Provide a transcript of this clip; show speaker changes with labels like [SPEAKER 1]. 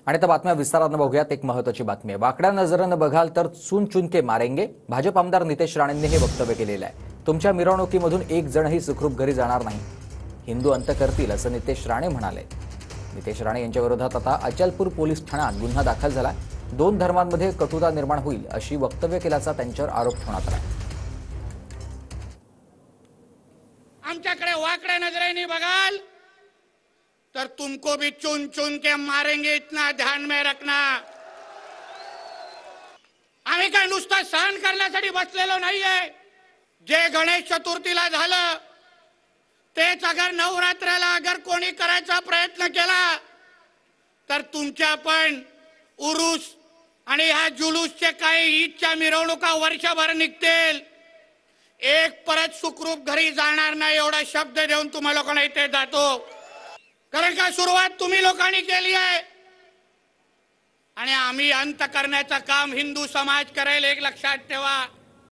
[SPEAKER 1] आणि त्या बातम्या विस्तारानं बघूयात। एक महत्त्वाची बातमी आहे। वाकड्या नजरेनं बघाल तर चुन चुन के मारेंगे। भाजप आमदार नितेश राणेंनी हे वक्तव्य केलेलं आहे। तुमच्या मिरवणुकीमधून एक जणही सुखरूप घरी जाणार नाही, हिंदू अंत करतील असं नितेश राणे म्हणाले। नितेश राणे यांच्या विरोधात आता अचलपूर पोलीस ठाण्यात गुन्हा दाखल झाला। दोन धर्मांमध्ये कटुता निर्माण होईल अशी वक्तव्य केल्याचा त्यांच्यावर आरोप ठेवण्यात आला।
[SPEAKER 2] आमच्याकडे वाकड्या नजरेने बघाल तर तुमको भी चुन चुन के मारेंगे, इतना ध्यान में रखना। आम्ही काय नुसतं सहन करण्यासाठी बसलेलो नाहीये। जे गणेश चतुर्थीला झालं तेच अगर नवरात्राला अगर कोणी करायचा प्रयत्न केला तर तुमच्या पण उरूस आणि ह्या जुलूसचे काही ईदच्या मिरवणुका वर्षभर निघतील। एक परत सुखरूप घरी जाणार नाही एवढा शब्द देऊन तुम्हा लोकांना इथे जातो। कारण का सुरुवात तुम्ही लोकांनी केली आहे आणि आम्ही अंत करण्याचं काम हिंदू समाज करेल, एक लक्षात ठेवा।